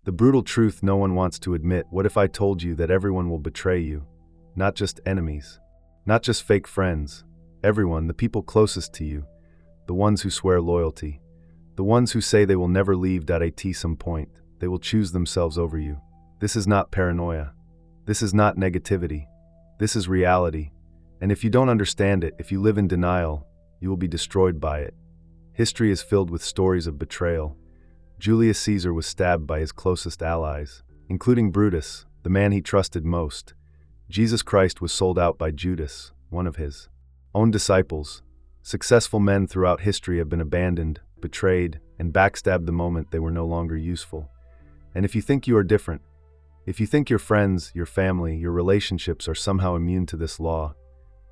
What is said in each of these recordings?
The brutal truth no one wants to admit. What if I told you that everyone will betray you? Not just enemies. Not just fake friends. Everyone, the people closest to you. The ones who swear loyalty. The ones who say they will never leave. At some point, they will choose themselves over you. This is not paranoia. This is not negativity. This is reality. And if you don't understand it, if you live in denial, you will be destroyed by it. History is filled with stories of betrayal. Julius Caesar was stabbed by his closest allies, including Brutus, the man he trusted most. Jesus Christ was sold out by Judas, one of his own disciples. Successful men throughout history have been abandoned, betrayed, and backstabbed the moment they were no longer useful. And if you think you are different, if you think your friends, your family, your relationships are somehow immune to this law,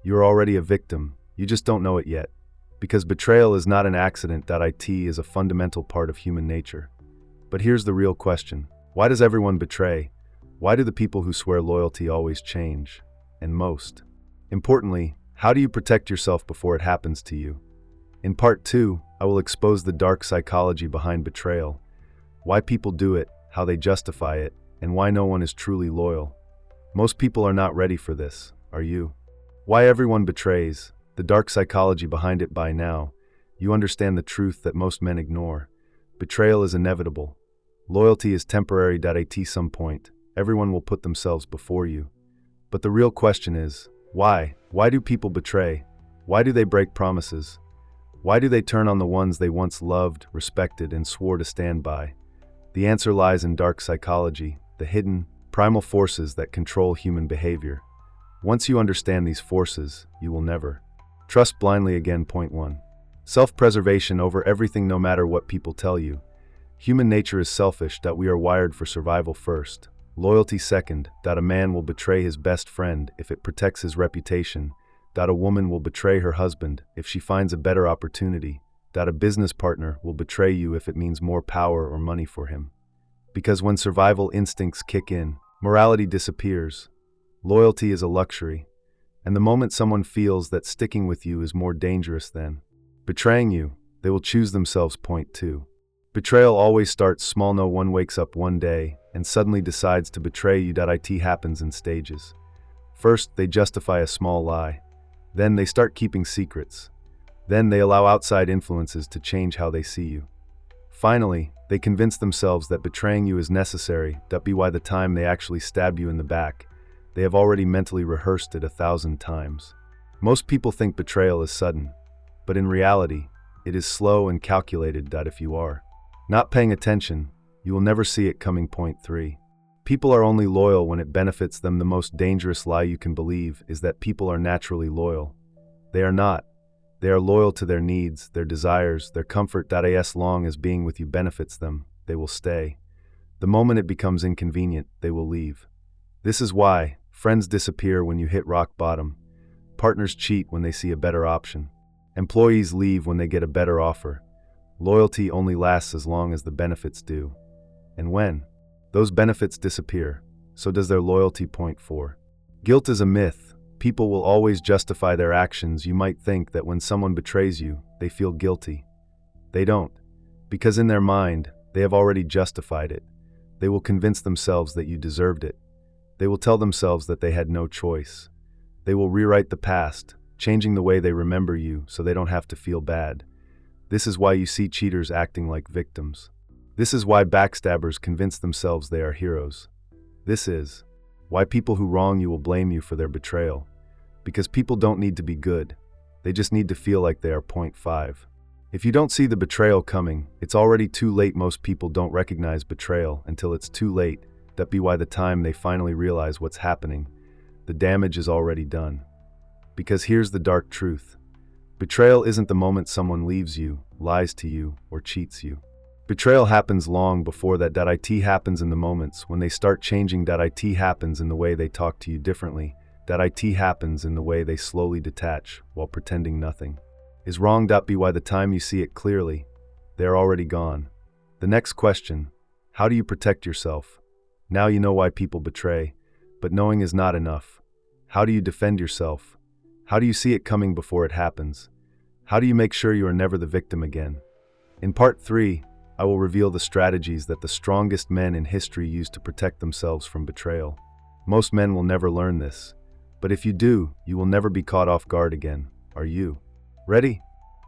you are already a victim. You just don't know it yet. Because betrayal is not an accident. It is a fundamental part of human nature. But here's the real question. Why does everyone betray? Why do the people who swear loyalty always change? And most importantly, how do you protect yourself before it happens to you? In part 2, I will expose the dark psychology behind betrayal, why people do it, how they justify it, and why no one is truly loyal. Most people are not ready for this, are you? Why everyone betrays, the dark psychology behind it. By now, you understand the truth that most men ignore. Betrayal is inevitable. Loyalty is temporary. At some point, everyone will put themselves before you. But the real question is, why? Why do people betray? Why do they break promises? Why do they turn on the ones they once loved, respected, and swore to stand by? The answer lies in dark psychology, the hidden, primal forces that control human behavior. Once you understand these forces, you will never trust blindly again. Point 1. Self-preservation over everything. No matter what people tell you, human nature is selfish. We are wired for survival first, loyalty second. A man will betray his best friend if it protects his reputation. A woman will betray her husband if she finds a better opportunity. A business partner will betray you if it means more power or money for him. Because when survival instincts kick in, morality disappears. Loyalty is a luxury. And the moment someone feels that sticking with you is more dangerous than betraying you, they will choose themselves. Point 2. Betrayal always starts small. No one wakes up one day and suddenly decides to betray you. It happens in stages. First, they justify a small lie. Then they start keeping secrets. Then they allow outside influences to change how they see you. Finally, they convince themselves that betraying you is necessary. By the time they actually stab you in the back, they have already mentally rehearsed it 1,000 times. Most people think betrayal is sudden, but in reality, it is slow and calculated. If you are not paying attention, you will never see it coming. Point 3. People are only loyal when it benefits them. The most dangerous lie you can believe is that people are naturally loyal. They are not. They are loyal to their needs, their desires, their comfort. As long as being with you benefits them, they will stay. The moment it becomes inconvenient, they will leave. This is why friends disappear when you hit rock bottom. Partners cheat when they see a better option. Employees leave when they get a better offer. Loyalty only lasts as long as the benefits do. And when those benefits disappear, so does their loyalty. Point 4. Guilt is a myth. People will always justify their actions. You might think that when someone betrays you, they feel guilty. They don't, because in their mind, they have already justified it. They will convince themselves that you deserved it. They will tell themselves that they had no choice. They will rewrite the past, changing the way they remember you so they don't have to feel bad. This is why you see cheaters acting like victims. This is why backstabbers convince themselves they are heroes. This is why people who wrong you will blame you for their betrayal. Because people don't need to be good. They just need to feel like they are. Point 5. If you don't see the betrayal coming, it's already too late. Most people don't recognize betrayal until it's too late. By the time they finally realize what's happening, the damage is already done. Because here's the dark truth. Betrayal isn't the moment someone leaves you, lies to you, or cheats you. Betrayal happens long before that. It happens in the moments when they start changing. It happens in the way they talk to you differently. It happens in the way they slowly detach while pretending nothing is wrong. By the time you see it clearly, they are already gone. The next question, how do you protect yourself? Now you know why people betray, but knowing is not enough. How do you defend yourself? How do you see it coming before it happens? How do you make sure you are never the victim again? In part 3, I will reveal the strategies that the strongest men in history used to protect themselves from betrayal. Most men will never learn this, but if you do, you will never be caught off guard again. Are you ready?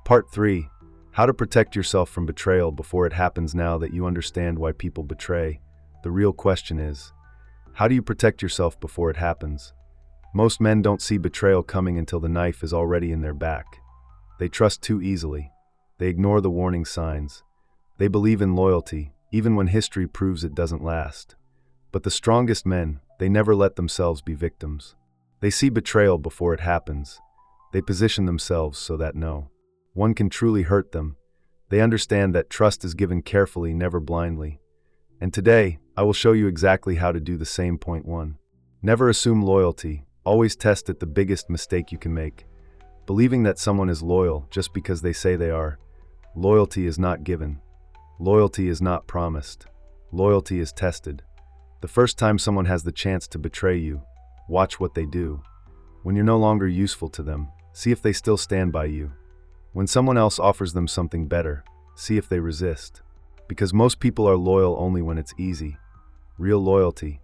Part 3. How to protect yourself from betrayal before it happens. Now that you understand why people betray, the real question is, how do you protect yourself before it happens? Most men don't see betrayal coming until the knife is already in their back. They trust too easily. They ignore the warning signs. They believe in loyalty, even when history proves it doesn't last. But the strongest men, they never let themselves be victims. They see betrayal before it happens. They position themselves so that no one can truly hurt them. They understand that trust is given carefully, never blindly. And today, I will show you exactly how to do the same. Point 1. Never assume loyalty. Always test it. The biggest mistake you can make: believing that someone is loyal just because they say they are. Loyalty is not given. Loyalty is not promised. Loyalty is tested. The first time someone has the chance to betray you, watch what they do. When you're no longer useful to them, see if they still stand by you. When someone else offers them something better, see if they resist. Because most people are loyal only when it's easy. Real loyalty,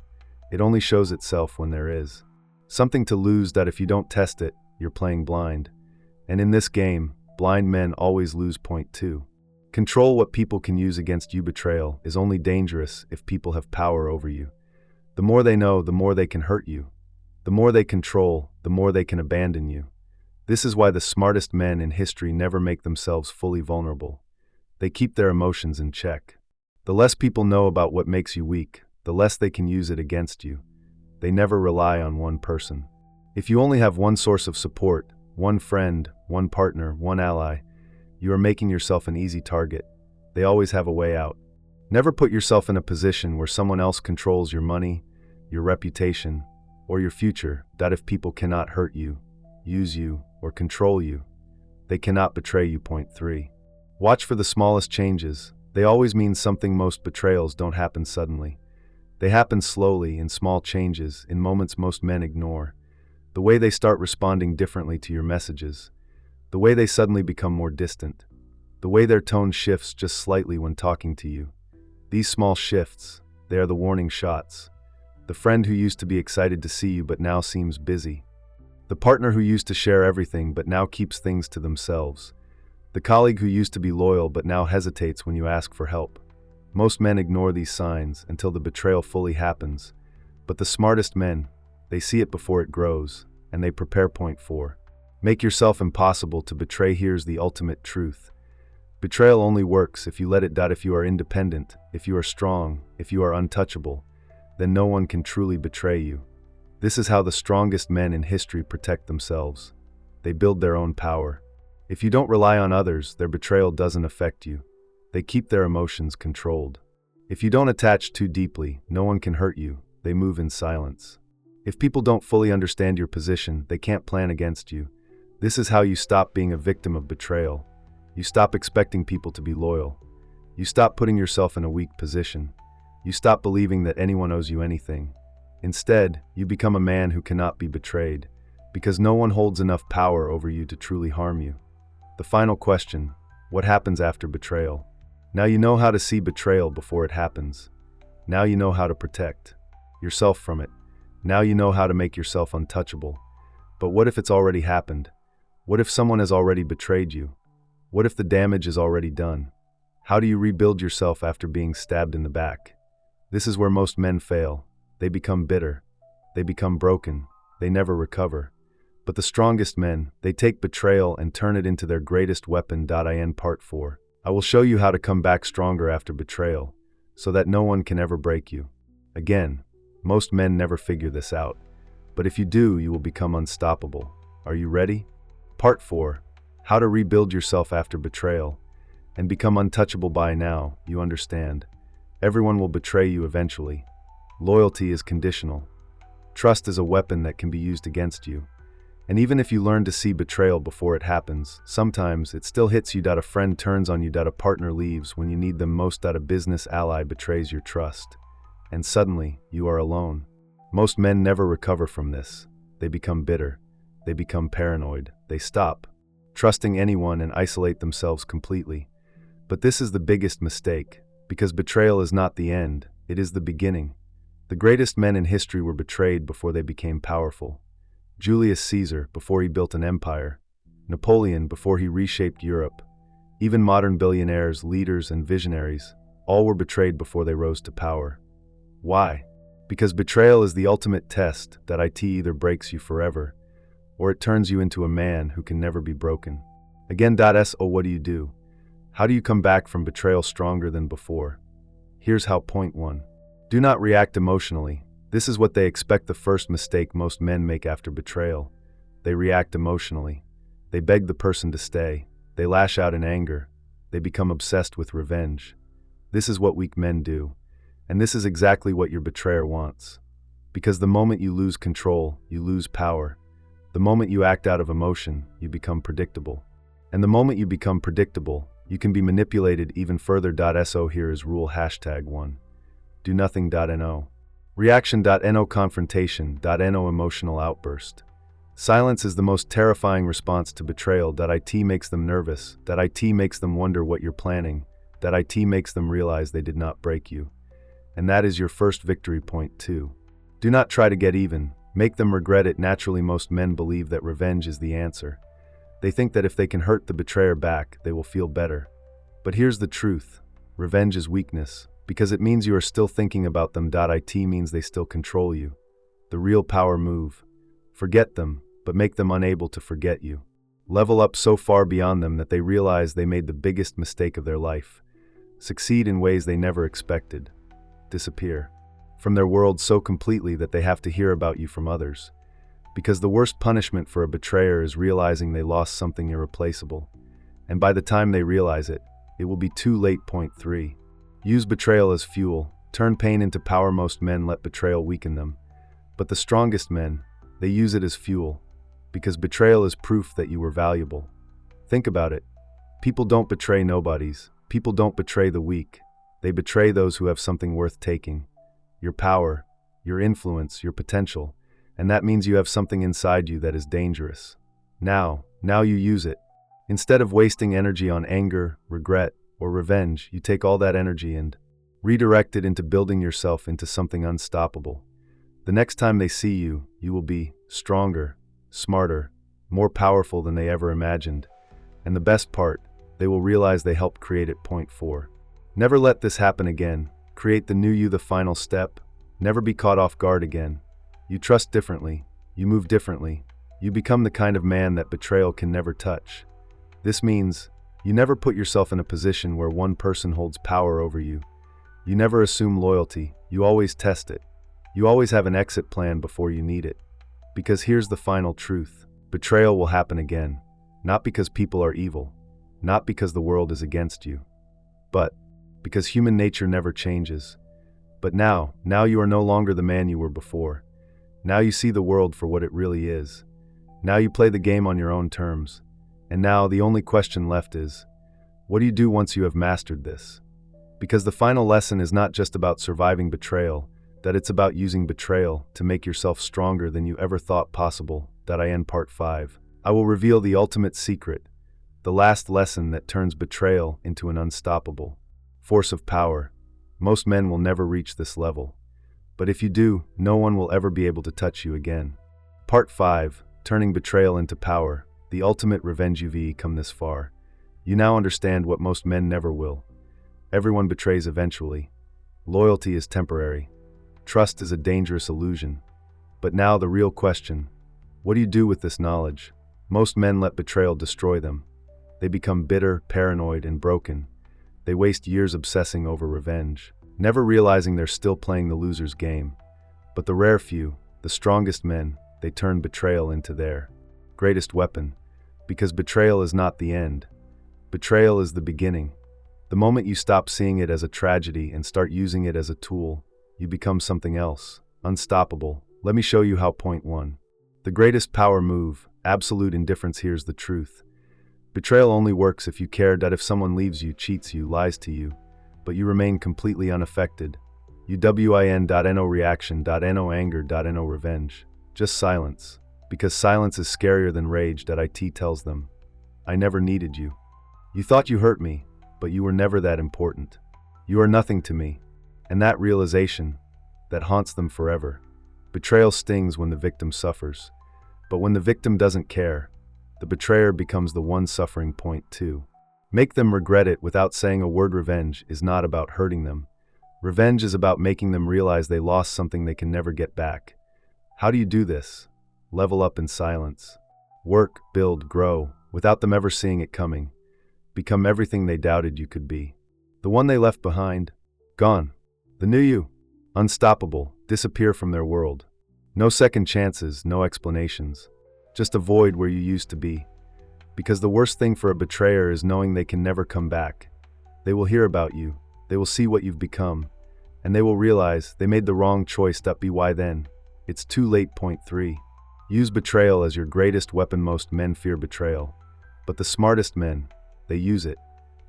it only shows itself when there is something to lose. That if you don't test it, you're playing blind. And in this game, blind men always lose. Point 2. Control what people can use against you. Betrayal is only dangerous if people have power over you. The more they know, the more they can hurt you. The more they control, the more they can abandon you. This is why the smartest men in history never make themselves fully vulnerable. They keep their emotions in check. The less people know about what makes you weak, the less they can use it against you. They never rely on one person. If you only have one source of support, one friend, one partner, one ally, you are making yourself an easy target. They always have a way out. Never put yourself in a position where someone else controls your money, your reputation, or your future. That if people cannot hurt you, use you, or control you, they cannot betray you. Point 3. Watch for the smallest changes. They always mean something. Most betrayals don't happen suddenly. They happen slowly, in small changes, in moments most men ignore. The way they start responding differently to your messages. The way they suddenly become more distant. The way their tone shifts just slightly when talking to you. These small shifts, they are the warning shots. The friend who used to be excited to see you but now seems busy. The partner who used to share everything but now keeps things to themselves. The colleague who used to be loyal but now hesitates when you ask for help. Most men ignore these signs until the betrayal fully happens. But the smartest men, they see it before it grows, and they prepare. Point 4. Make yourself impossible to betray. Here's the ultimate truth. Betrayal only works if you let it. If you are independent, if you are strong, if you are untouchable, then no one can truly betray you. This is how the strongest men in history protect themselves. They build their own power. If you don't rely on others, their betrayal doesn't affect you. They keep their emotions controlled. If you don't attach too deeply, no one can hurt you. They move in silence. If people don't fully understand your position, they can't plan against you. This is how you stop being a victim of betrayal. You stop expecting people to be loyal. You stop putting yourself in a weak position. You stop believing that anyone owes you anything. Instead, you become a man who cannot be betrayed, because no one holds enough power over you to truly harm you. The final question: what happens after betrayal? Now you know how to see betrayal before it happens. Now you know how to protect yourself from it. Now you know how to make yourself untouchable. But what if it's already happened? What if someone has already betrayed you? What if the damage is already done? How do you rebuild yourself after being stabbed in the back? This is where most men fail. They become bitter. They become broken. They never recover. But the strongest men, they take betrayal and turn it into their greatest weapon. In Part 4, I will show you how to come back stronger after betrayal, so that no one can ever break you. Again, most men never figure this out. But if you do, you will become unstoppable. Are you ready? Part 4, how to rebuild yourself after betrayal and become untouchable. By now, you understand. Everyone will betray you eventually. Loyalty is conditional. Trust is a weapon that can be used against you. And even if you learn to see betrayal before it happens, sometimes it still hits you. A friend turns on you. A partner leaves when you need them most. A business ally betrays your trust. And suddenly, you are alone. Most men never recover from this. They become bitter. They become paranoid. They stop trusting anyone and isolate themselves completely. But this is the biggest mistake, because betrayal is not the end, it is the beginning. The greatest men in history were betrayed before they became powerful. Julius Caesar, before he built an empire. Napoleon, before he reshaped Europe. Even modern billionaires, leaders, and visionaries, all were betrayed before they rose to power. Why? Because betrayal is the ultimate test that it either breaks you forever, or it turns you into a man who can never be broken. Again, so what do? How do you come back from betrayal stronger than before? Here's how. Point 1. Do not react emotionally. This is what they expect, the first mistake most men make after betrayal. They react emotionally. They beg the person to stay. They lash out in anger. They become obsessed with revenge. This is what weak men do. And this is exactly what your betrayer wants. Because the moment you lose control, you lose power. The moment you act out of emotion, you become predictable. And the moment you become predictable, you can be manipulated even further. So here is rule #1. Do nothing.no. Reaction.no. Confrontation.no. Emotional outburst. Silence is the most terrifying response to betrayal. It makes them nervous. It makes them wonder what you're planning. It makes them realize they did not break you. And that is your first victory. Point 2. Do not try to get even. Make them regret it. Naturally, most men believe that revenge is the answer. They think that if they can hurt the betrayer back, they will feel better. But here's the truth. Revenge is weakness, because it means you are still thinking about them. It means they still control you. The real power move. Forget them, but make them unable to forget you. Level up so far beyond them that they realize they made the biggest mistake of their life. Succeed in ways they never expected. Disappear from their world so completely that they have to hear about you from others. Because the worst punishment for a betrayer is realizing they lost something irreplaceable. And by the time they realize it, it will be too late. Point 3. Use betrayal as fuel. Turn pain into power. Most men let betrayal weaken them. But the strongest men, they use it as fuel. Because betrayal is proof that you were valuable. Think about it. People don't betray nobodies. People don't betray the weak. They betray those who have something worth taking. Your power, your influence, your potential. And that means you have something inside you that is dangerous. Now you use it. Instead of wasting energy on anger, regret, or revenge, you take all that energy and redirect it into building yourself into something unstoppable. The next time they see you, you will be stronger, smarter, more powerful than they ever imagined. And the best part, they will realize they helped create it. Point 4. Never let this happen again. Create the new you. The final step. Never be caught off guard again. You trust differently. You move differently. You become the kind of man that betrayal can never touch. This means you never put yourself in a position where one person holds power over you. You never assume loyalty. You always test it. You always have an exit plan before you need it. Because here's the final truth. Betrayal will happen again. Not because people are evil. Not because the world is against you. But because human nature never changes. But now you are no longer the man you were before. Now you see the world for what it really is. Now you play the game on your own terms. And now the only question left is, what do you do once you have mastered this? Because the final lesson is not just about surviving betrayal, that it's about using betrayal to make yourself stronger than you ever thought possible. I end Part 5. I will reveal the ultimate secret, the last lesson that turns betrayal into an unstoppable force of power. Most men will never reach this level. But if you do, no one will ever be able to touch you again. Part 5. Turning betrayal into power. The ultimate revenge. You've come this far. You now understand what most men never will. Everyone betrays eventually. Loyalty is temporary. Trust is a dangerous illusion. But now the real question. What do you do with this knowledge? Most men let betrayal destroy them. They become bitter, paranoid, and broken. They waste years obsessing over revenge, never realizing they're still playing the loser's game. But the rare few, the strongest men, they turn betrayal into their greatest weapon. Because betrayal is not the end. Betrayal is the beginning. The moment you stop seeing it as a tragedy and start using it as a tool, you become something else, unstoppable. Let me show you how. Point 1. The greatest power move, absolute indifference. Here's the truth. Betrayal only works if you care. If someone leaves you, cheats you, lies to you, but you remain completely unaffected. UWIN.no. Reaction.no. Anger.no. Revenge. Just silence. Because silence is scarier than rage. It tells them, I never needed you. You thought you hurt me, but you were never that important. You are nothing to me. And that realization, that haunts them forever. Betrayal stings when the victim suffers. But when the victim doesn't care, the betrayer becomes the one suffering point too. Make them regret it without saying a word. Revenge is not about hurting them. Revenge is about making them realize they lost something they can never get back. How do you do this? Level up in silence. Work, build, grow, without them ever seeing it coming. Become everything they doubted you could be. The one they left behind, gone. The new you, unstoppable, disappear from their world. No second chances, no explanations. Just a void where you used to be. Because the worst thing for a betrayer is knowing they can never come back. They will hear about you, they will see what you've become, and they will realize they made the wrong choice. Why then? It's too late. Point 3. Use betrayal as your greatest weapon. Most men fear betrayal, but the smartest men, they use it.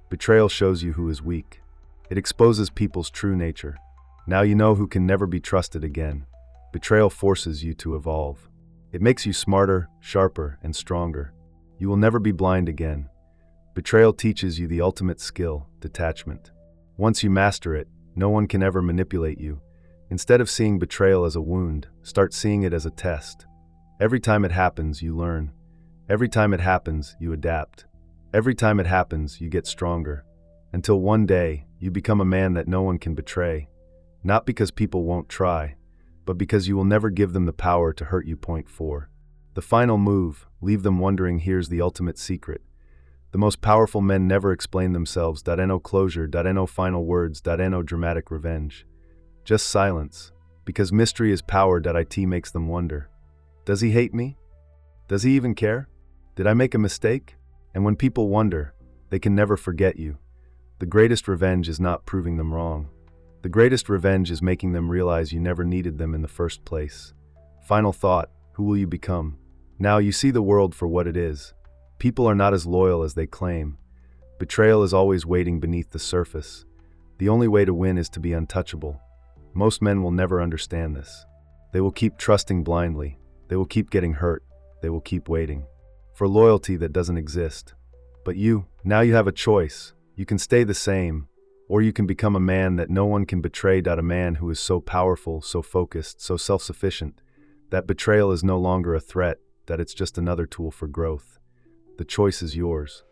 Betrayal shows you who is weak. It exposes people's true nature. Now you know who can never be trusted again. Betrayal forces you to evolve. It makes you smarter, sharper, and stronger. You will never be blind again. Betrayal teaches you the ultimate skill, detachment. Once you master it, no one can ever manipulate you. Instead of seeing betrayal as a wound, start seeing it as a test. Every time it happens, you learn. Every time it happens, you adapt. Every time it happens, you get stronger. Until one day, you become a man that no one can betray. Not because people won't try, but because you will never give them the power to hurt you. Point 4. The final move, leave them wondering. Here's the ultimate secret. The most powerful men never explain themselves. No closure, no final words, no dramatic revenge. Just silence, because mystery is power. It makes them wonder. Does he hate me? Does he even care? Did I make a mistake? And when people wonder, they can never forget you. The greatest revenge is not proving them wrong. The greatest revenge is making them realize you never needed them in the first place. Final thought, who will you become? Now you see the world for what it is. People are not as loyal as they claim. Betrayal is always waiting beneath the surface. The only way to win is to be untouchable. Most men will never understand this. They will keep trusting blindly. They will keep getting hurt. They will keep waiting for loyalty that doesn't exist. But now you have a choice. You can stay the same, or you can become a man that no one can betray. A man who is so powerful, so focused, so self-sufficient, that betrayal is no longer a threat, that it's just another tool for growth. The choice is yours.